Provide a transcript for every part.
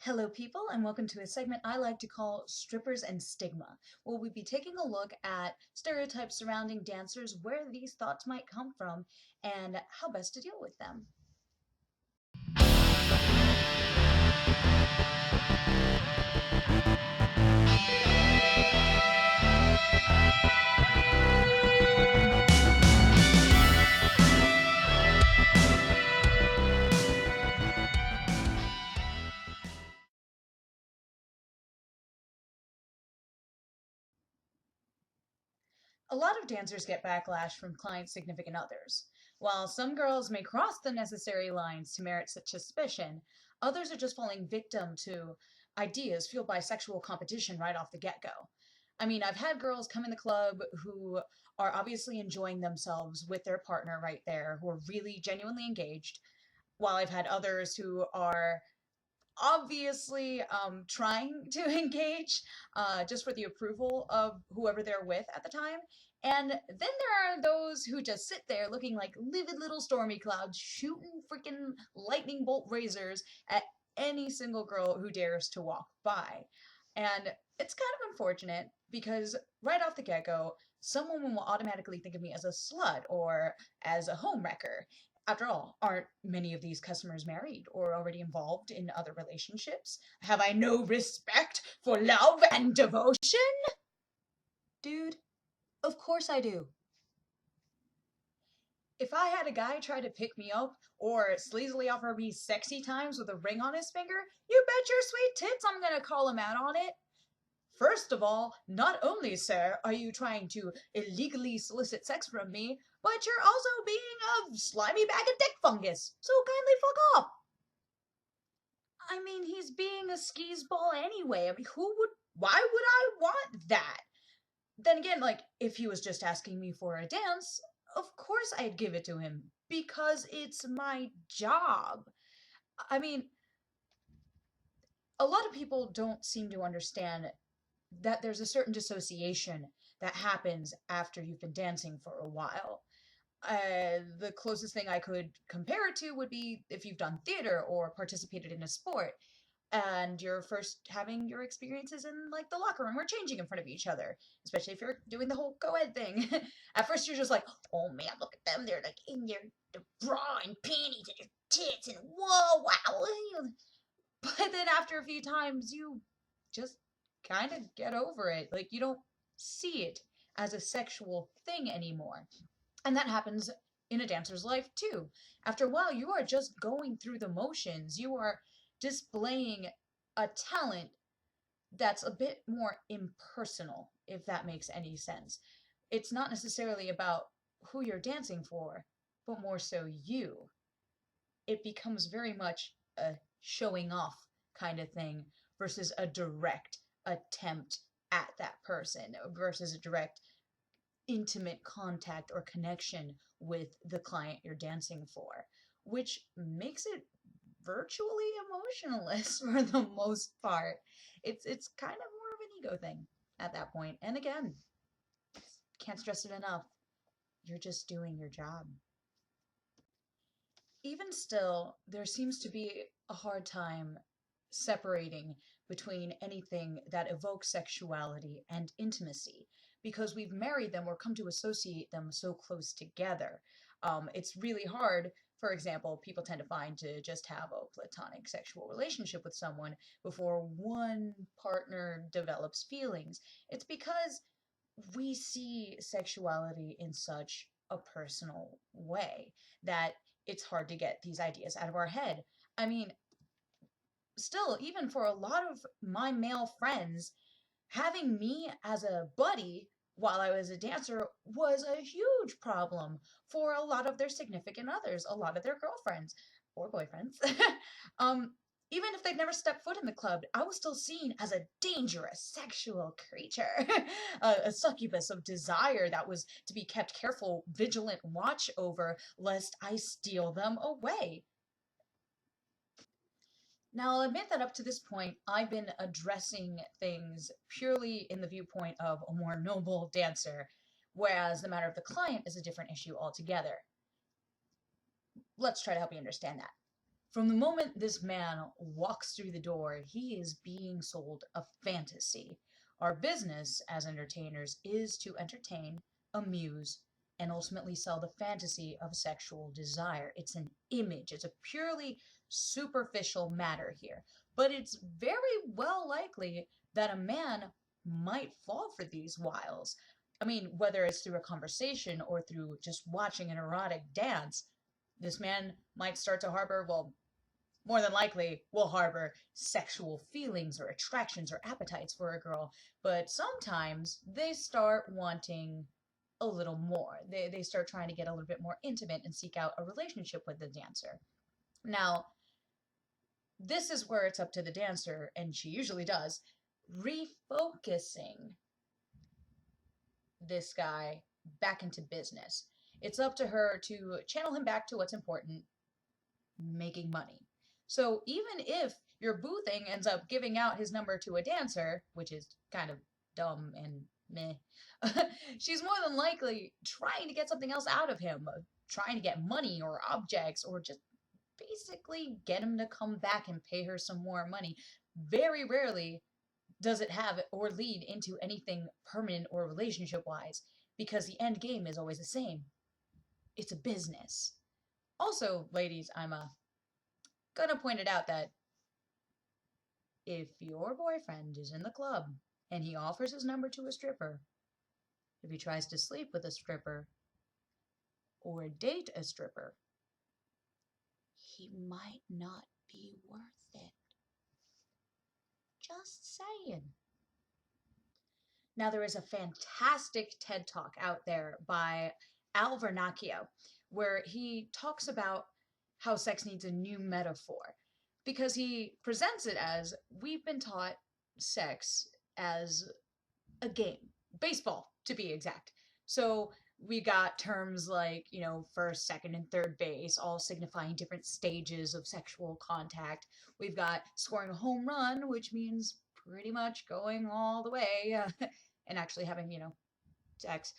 Hello, people, and welcome to a segment I like to call Strippers and Stigma, where we'll be taking a look at stereotypes surrounding dancers, where these thoughts might come from, and how best to deal with them. A lot of dancers get backlash from clients' significant others. While some girls may cross the necessary lines to merit such suspicion, others are just falling victim to ideas fueled by sexual competition right off the get go. I mean, I've had girls come in the club who are obviously enjoying themselves with their partner right there, who are really genuinely engaged, while I've had others who are obviously trying to engage just for the approval of whoever they're with at the time. And then there are those who just sit there looking like livid little stormy clouds, shooting freaking lightning bolt razors at any single girl who dares to walk by. And it's kind of unfortunate because right off the get go, someone will automatically think of me as a slut or as a homewrecker. After all, aren't many of these customers married or already involved in other relationships? Have I no respect for love and devotion? Dude, of course I do. If I had a guy try to pick me up or sleazily offer me sexy times with a ring on his finger, you bet your sweet tits I'm gonna call him out on it. First of all, not only, sir, are you trying to illegally solicit sex from me, but you're also being a slimy bag of dick fungus, so kindly fuck off. I mean, he's being a skis ball anyway. I mean, why would I want that? Then again, like, if he was just asking me for a dance, of course I'd give it to him, because it's my job. I mean, a lot of people don't seem to understand that there's a certain dissociation that happens after you've been dancing for a while. The closest thing I could compare it to would be if you've done theater or participated in a sport and you're first having your experiences in like the locker room or changing in front of each other, especially if you're doing the whole co-ed thing. At first you're just like, oh man, look at them, they're like in their bra and panties and their tits and whoa, wow. But then after a few times you just kind of get over it. Like you don't see it as a sexual thing anymore. And that happens in a dancer's life too. After a while, you are just going through the motions. You are displaying a talent that's a bit more impersonal, if that makes any sense. It's not necessarily about who you're dancing for, but more so you. It becomes very much a showing off kind of thing versus a direct attempt at that person versus a direct intimate contact or connection with the client you're dancing for, which makes it virtually emotionless for the most part. It's kind of more of an ego thing at that point. And again, can't stress it enough. You're just doing your job. Even still, there seems to be a hard time separating between anything that evokes sexuality and intimacy because we've married them or come to associate them so close together. It's really hard. For example, people tend to find to just have a platonic sexual relationship with someone before one partner develops feelings. It's because we see sexuality in such a personal way that it's hard to get these ideas out of our head. I mean, still, even for a lot of my male friends, having me as a buddy while I was a dancer was a huge problem for a lot of their significant others, a lot of their girlfriends or boyfriends. um, Even if they'd never stepped foot in the club, I was still seen as a dangerous sexual creature, a succubus of desire that was to be kept careful, vigilant watch over, lest I steal them away. Now, I'll admit that up to this point, I've been addressing things purely in the viewpoint of a more noble dancer, whereas the matter of the client is a different issue altogether. Let's try to help you understand that. From the moment this man walks through the door, he is being sold a fantasy. Our business as entertainers is to entertain, amuse, and ultimately sell the fantasy of sexual desire. It's an image, it's a purely superficial matter here. But it's very well likely that a man might fall for these wiles. I mean, whether it's through a conversation or through just watching an erotic dance, this man might start to harbor, well, more than likely will harbor sexual feelings or attractions or appetites for a girl, but sometimes they start wanting a little more. They start trying to get a little bit more intimate and seek out a relationship with the dancer. Now, this is where it's up to the dancer, and she usually does, refocusing this guy back into business. It's up to her to channel him back to what's important, making money. So even if your boo thing ends up giving out his number to a dancer, which is kind of dumb and meh, she's more than likely trying to get something else out of him, trying to get money or objects, or just basically get him to come back and pay her some more money. Very rarely does it have or lead into anything permanent or relationship wise, because the end game is always the same. It's a business. Also, ladies, I'm gonna point it out that if your boyfriend is in the club and he offers his number to a stripper, if he tries to sleep with a stripper or date a stripper, he might not be worth it. Just saying. Now, there is a fantastic TED Talk out there by Vernacchio where he talks about how sex needs a new metaphor, because he presents it as, we've been taught sex as a game, baseball to be exact. So we got terms like, first, second, and third base, all signifying different stages of sexual contact. We've got scoring a home run, which means pretty much going all the way and actually having, sex.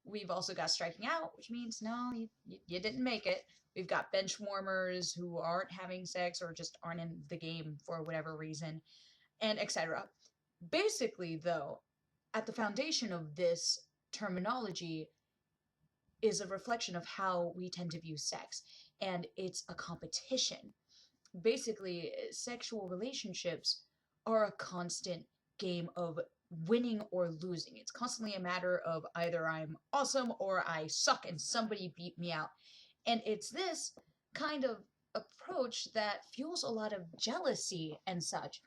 We've also got striking out, which means no, you didn't make it. We've got bench warmers who aren't having sex or just aren't in the game for whatever reason, and etc. Basically, though, at the foundation of this terminology is a reflection of how we tend to view sex, and it's a competition. Basically, sexual relationships are a constant game of winning or losing. It's constantly a matter of either I'm awesome or I suck and somebody beat me out. And it's this kind of approach that fuels a lot of jealousy and such.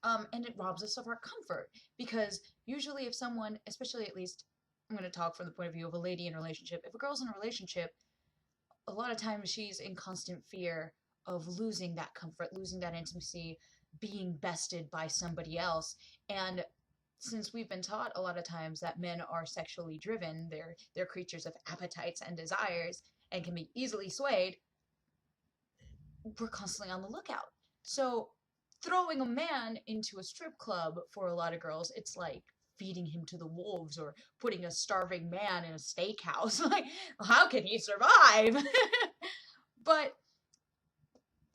And it robs us of our comfort, because usually if someone, especially, at least I'm going to talk from the point of view of a lady in a relationship, if a girl's in a relationship, a lot of times she's in constant fear of losing that comfort, losing that intimacy, being bested by somebody else. And since we've been taught a lot of times that men are sexually driven, they're creatures of appetites and desires and can be easily swayed, we're constantly on the lookout. So throwing a man into a strip club for a lot of girls, it's like feeding him to the wolves or putting a starving man in a steakhouse. Like, how can he survive? But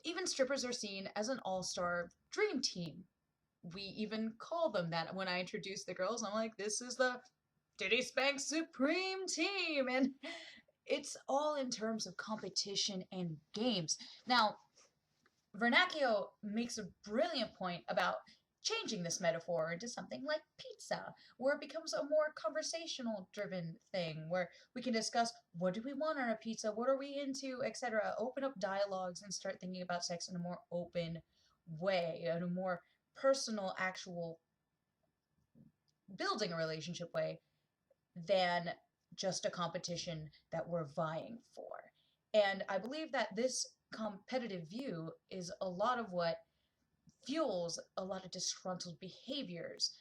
even strippers are seen as an all-star dream team. We even call them that. When I introduce the girls, I'm like, this is the Diddy Spank Supreme Team. And it's all in terms of competition and games. Now, Vernacchio makes a brilliant point about changing this metaphor into something like pizza, where it becomes a more conversational driven thing, where we can discuss, what do we want on a pizza, what are we into, etc. Open up dialogues and start thinking about sex in a more open way, in a more personal, actual building a relationship way, than just a competition that we're vying for. And I believe that this competitive view is a lot of what fuels a lot of disgruntled behaviors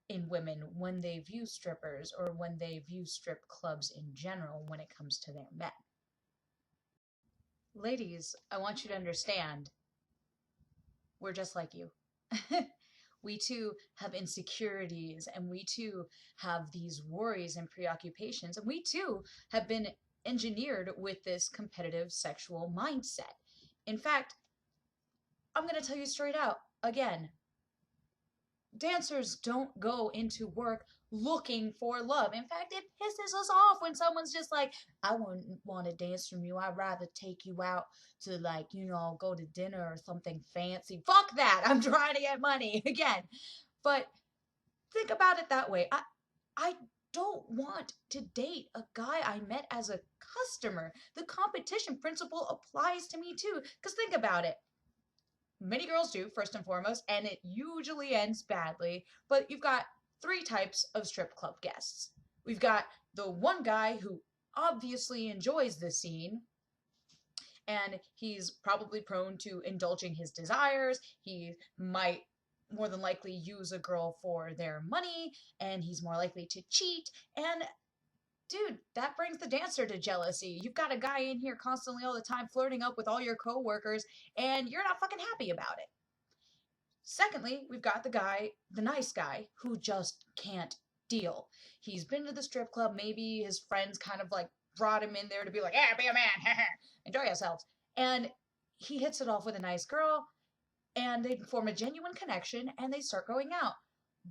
in women when they view strippers or when they view strip clubs in general when it comes to their men. Ladies, I want you to understand, we're just like you. We too have insecurities, and we too have these worries and preoccupations, and we too have been engineered with this competitive sexual mindset. In fact, I'm going to tell you straight out again, dancers don't go into work looking for love. In fact, it pisses us off when someone's just like, I wouldn't want to dance from you. I'd rather take you out to, like, go to dinner or something fancy. Fuck that. I'm trying to get money again. But think about it that way. I don't want to date a guy I met as a customer. The competition principle applies to me too. Because think about it. Many girls do, first and foremost, and it usually ends badly. But you've got three types of strip club guests. We've got the one guy who obviously enjoys the scene, and he's probably prone to indulging his desires. He might more than likely use a girl for their money, and he's more likely to cheat. And dude, that brings the dancer to jealousy. You've got a guy in here constantly all the time flirting up with all your coworkers, and you're not fucking happy about it. Secondly, we've got the nice guy, who just can't deal. He's been to the strip club, maybe his friends kind of like brought him in there to be like, yeah, be a man, enjoy yourselves. And he hits it off with a nice girl, and they form a genuine connection, and they start going out.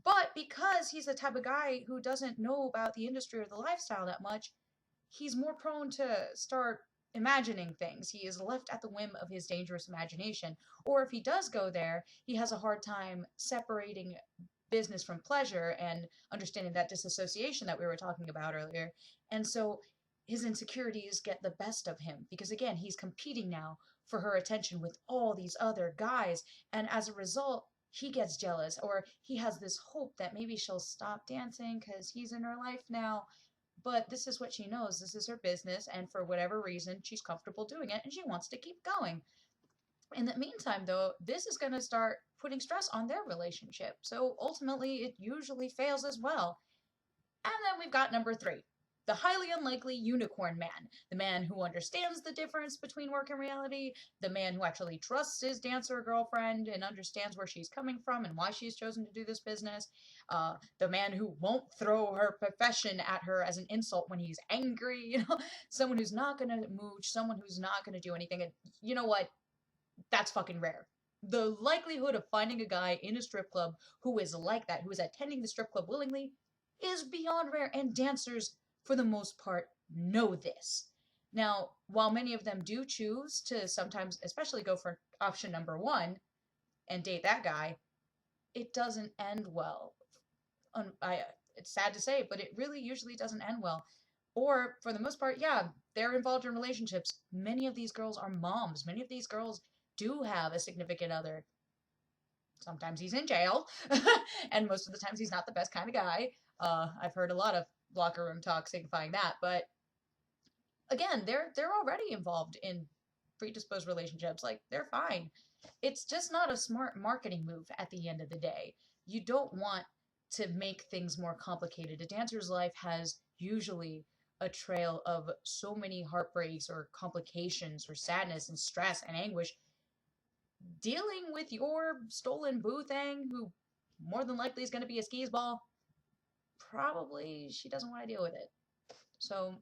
But because he's the type of guy who doesn't know about the industry or the lifestyle that much, he's more prone to start imagining things. He is left at the whim of his dangerous imagination. Or if he does go there, he has a hard time separating business from pleasure and understanding that disassociation that we were talking about earlier. And so his insecurities get the best of him because, again, he's competing now for her attention with all these other guys. And as a result, he gets jealous, or he has this hope that maybe she'll stop dancing because he's in her life now. But this is what she knows. This is her business, and for whatever reason, she's comfortable doing it, and she wants to keep going. In the meantime, though, this is going to start putting stress on their relationship. So ultimately, it usually fails as well. And then we've got number 3. The highly unlikely unicorn man. The man who understands the difference between work and reality. The man who actually trusts his dancer girlfriend and understands where she's coming from and why she's chosen to do this business. The man who won't throw her profession at her as an insult when he's angry. Someone who's not going to mooch. Someone who's not going to do anything. And you know what? That's fucking rare. The likelihood of finding a guy in a strip club who is like that, who is attending the strip club willingly, is beyond rare. And dancers, for the most part, know this. Now, while many of them do choose to sometimes, especially go for option number 1 and date that guy, it doesn't end well. It's sad to say, but it really usually doesn't end well. Or, for the most part, yeah, they're involved in relationships. Many of these girls are moms. Many of these girls do have a significant other. Sometimes he's in jail, and most of the times he's not the best kind of guy. I've heard a lot of locker room talk signifying that, but again, they're already involved in predisposed relationships. Like, they're fine. It's just not a smart marketing move at the end of the day. You don't want to make things more complicated. A dancer's life has usually a trail of so many heartbreaks or complications or sadness and stress and anguish. Dealing with your stolen boo thing, who more than likely is going to be a skis ball, probably she doesn't want to deal with it. So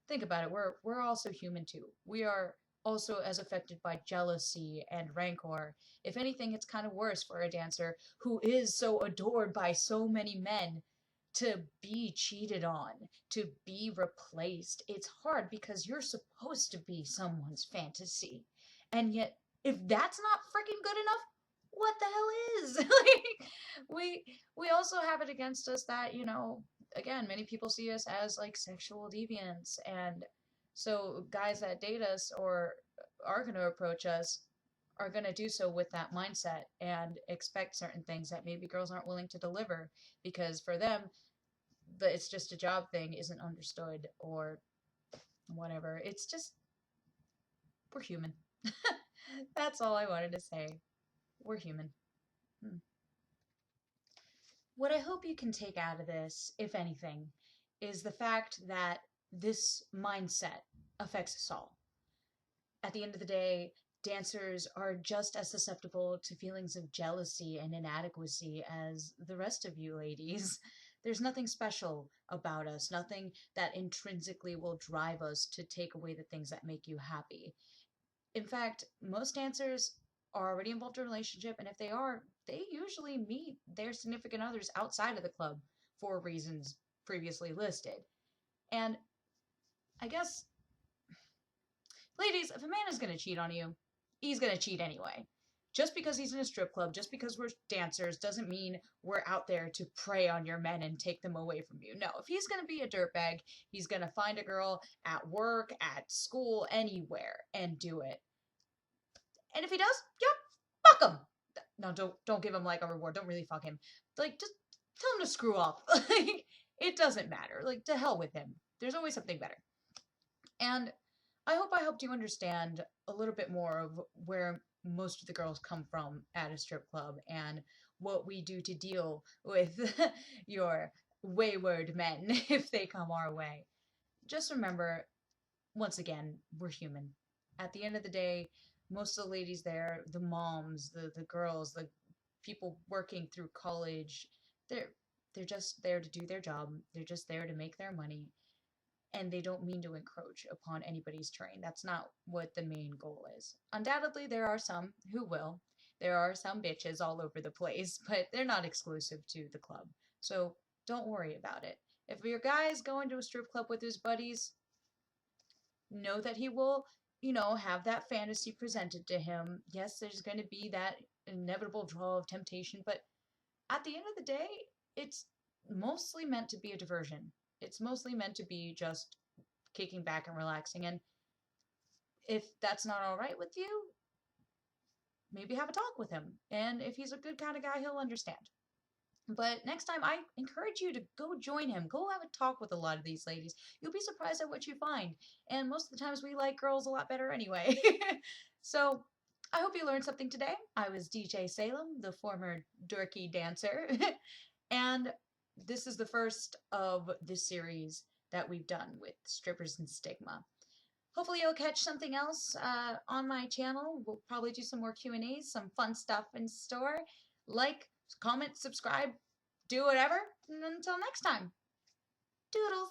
think about it. We're also human too. We are also as affected by jealousy and rancor. If anything, it's kind of worse for a dancer who is so adored by so many men to be cheated on, to be replaced. It's hard because you're supposed to be someone's fantasy. And yet, if that's not freaking good enough, what the hell is? we also have it against us that, again, many people see us as like sexual deviants, and so guys that date us or are going to approach us are going to do so with that mindset and expect certain things that maybe girls aren't willing to deliver, because for them, it's just a job thing isn't understood or whatever. It's just, we're human. That's all I wanted to say. We're human. What I hope you can take out of this, if anything, is the fact that this mindset affects us all. At the end of the day, dancers are just as susceptible to feelings of jealousy and inadequacy as the rest of you ladies. There's nothing special about us, nothing that intrinsically will drive us to take away the things that make you happy. In fact, most dancers are already involved in a relationship, and if they are, they usually meet their significant others outside of the club for reasons previously listed. And I guess, ladies, if a man is going to cheat on you, he's going to cheat anyway. Just because he's in a strip club, just because we're dancers, doesn't mean we're out there to prey on your men and take them away from you. No, if he's going to be a dirtbag, he's going to find a girl at work, at school, anywhere, and do it. And if he does, yep, fuck him. No, don't give him like a reward. Don't really fuck him. Like, just tell him to screw up. Like, it doesn't matter. Like, to hell with him. There's always something better. And I hope I helped you understand a little bit more of where most of the girls come from at a strip club and what we do to deal with your wayward men if they come our way. Just remember, once again, we're human. At the end of the day, most of the ladies there, the moms, the girls, the people working through college, they're just there to do their job. They're just there to make their money, and they don't mean to encroach upon anybody's terrain. That's not what the main goal is. Undoubtedly, there are some who will. There are some bitches all over the place, but they're not exclusive to the club. So don't worry about it. If your guy's going to a strip club with his buddies, know that he will, have that fantasy presented to him. Yes, there's going to be that inevitable draw of temptation, but at the end of the day, it's mostly meant to be a diversion. It's mostly meant to be just kicking back and relaxing. And if that's not all right with you, maybe have a talk with him. And if he's a good kind of guy, he'll understand. But next time, I encourage you to go join him. Go have a talk with a lot of these ladies. You'll be surprised at what you find. And most of the times, we like girls a lot better anyway. So I hope you learned something today. I was DJ Salem, the former dorky dancer. And this is the first of the series that we've done with strippers and stigma. Hopefully you'll catch something else on my channel. We'll probably do some more Q&As, some fun stuff in store. Like, comment, subscribe, do whatever. And until next time, doodles.